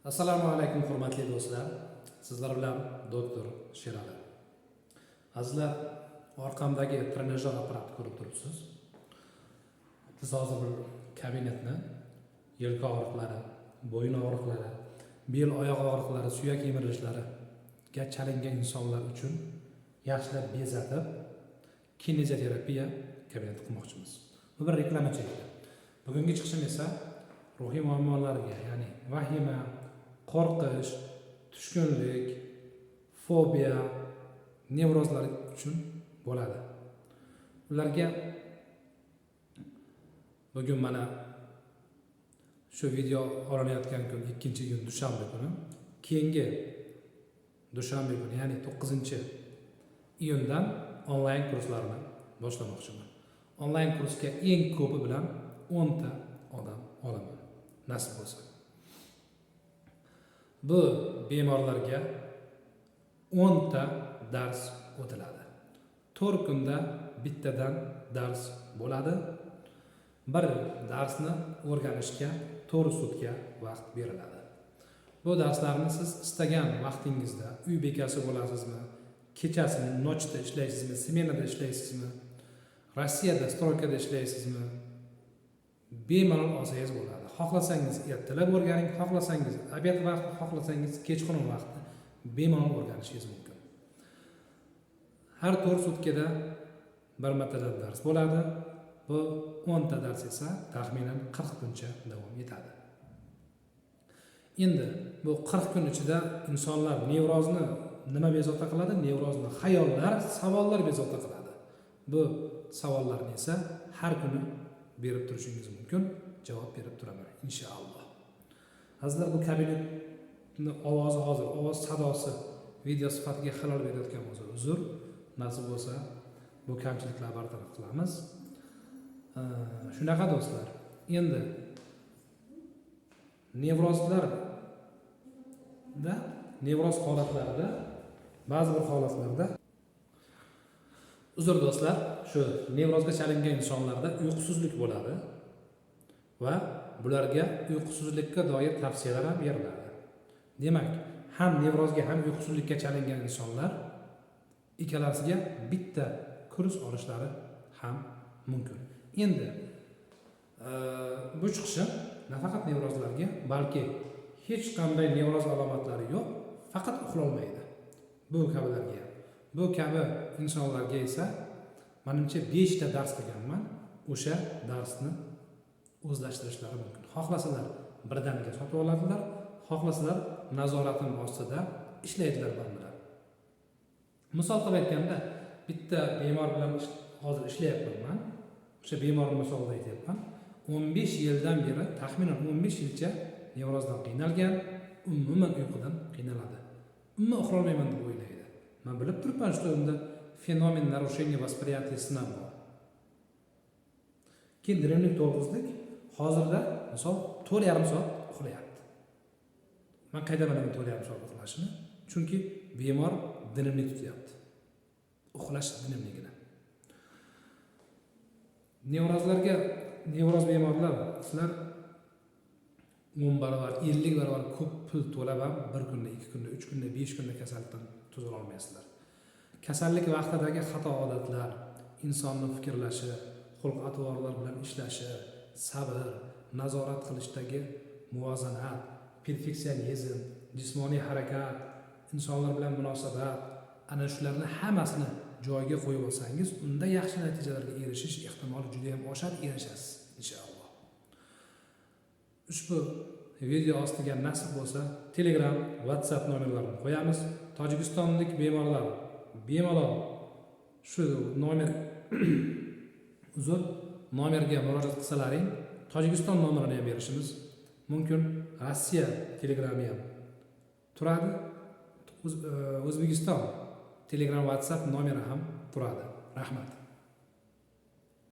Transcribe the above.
Assalomu alaykum hurmatli do'stlar. Sizlar bilan doktor Sherali. Azizlar, orqamdagi trenajyor apparatni ko'rib turibsiz. Biz hozir bir kabinetni yelka og'riqlari, bo'yin og'riqlari, bel oyoq og'riqlari, suyak yemirilishlariga chalingan insonlar uchun yaxshilab bezatib, kinezoterapiya kabineti qurmoqchimiz. Bu bir reklama chekdi. Bugungi chiqishim esa ruhiy muammolarga, ya'ni vahima, qo'rqish, tushkunlik, fobiya, nevrozlar uchun bo'ladi. Ularga bugun mana shu video olinayotgan kun 2-kun dushanba kuni, keyingi dushanba kuni, ya'ni 9-iyundan onlayn kurslarni boshlamoqchiman. Onlayn kursga eng ko'pi bilan 10 ta odam olaman, nasib bo'lsa. Bu bemorlarga 10 ta dars o'tiladi. 4 kunda bittadan dars bo'ladi. Bir darsni o'rganishga 4 sutka vaqt beriladi. Bu darslarni siz istagan vaqtingizda, uy bekasi bo'lasizmi, kechasini nochda ishlaysizmi, smenada ishlaysizmi, Rossiyada stroykada ishlaysizmi, bemalol olsangiz bo'ladi. Xohlasangiz ertalab o'rganing, xohlasangiz obed vaqti, xohlasangiz kechqurun vaqti bemalol o'rganishingiz mumkin. Har 4 sutkada bir martadan dars bo'ladi. Bu 10 ta dars esa taxminan 40 kuncha davom etadi. Endi bu 40 kun ichida insonlar nevrozni nima bezovta qiladi? Nevrozni xayollar, savollar bezovta qiladi. Bu savollarni esa har kuni berib turishingiz mumkin. Javob berib turaman inshaalloh. Azizlar, bu kabinetni ovozi hozir, ovoz sadosi video sifatiga xalal berayotgan bo'lsa, uzr, nasib bo'lsa bu kamchiliklarni bartaraf qilamiz. Shunaqa do'stlar. Endi nevroz holatlarida, ba'zi bir holatlarda uzr do'stlar, shu nevrozga chalingan insonlarda uyqusizlik bo'ladi va bularga uyqusizlikka doir tavsiyalar ham beriladi. Demak, ham nevrozga ham uyqusizlikka chalingan insonlar ikkalasiga bitta kurs olishlari ham mumkin. Endi bu chiqishim nafaqat nevrozlarga, balki hech qanday nevroz alomatlari yo'q, faqat uxlolmaydi. Bu kabilarga ham. Bu kabi insonlarga esa menimcha 5 ta dars qilganman. O'sha darsni o'zlashtirishlari mumkin. Xohlasalar birdaniga sotib oladilar, xohlasalar nazoratim ostida ishlaydilar bilan. Misol qilib aytganda, bitta bemor bilan hozir ishlayapman. O'sha bemorni misolida aytyapman. 15 yildan beri, taxminan 15 yilcha nevrozdan qiynalgan, umuman uyqudan qiynaladi. Umuman uxlolmayman deb o'ylaydi. Men bilib turibman, shu unda fenomen нарушения восприятия сна bor. Keyin dnevnik to'g'rizlik hozirda misol 4,5 soat uxlayapti. Men qayda bilaman 4,5 soat uxlashini? Chunki bemor dnevnik tutyapti. Uxlash dnevnigini. Nevrozlarga, nevroz bemorlar sizlar 10 barobar, 50 barobar ko'p pul to'lab ham 1 kunda, 2 kunda, 3 kunda, 5 kunda kasallikdan tuzala olmaysizlar. Kasallik vaqtidagi xato odatlar, insonning fikrlashi, xulq-atvorlar bilan ishlashi, sabr, nazorat qilishdagi muvozanat, perfeksionizm, jismoniy harakat, insonlar bilan munosabat, ana shularni hammasini joyiga qo'yib olsangiz, unda yaxshi natijalarga erishish ehtimoli juda ham oshar, erishasiz inshaalloh. Ushbu video ostiga nasib bo'lsa, Telegram, WhatsApp nomerlarini qo'yamiz. Tojikistonlik bemorlar bemalol shu nomer nomerga murojaat qilsalaring, Tojikiston nomerini ham berishimiz mumkin. Rossiya Telegrami ham turadi. O'zbekiston Telegram, WhatsApp nomeri ham turadi. Rahmat.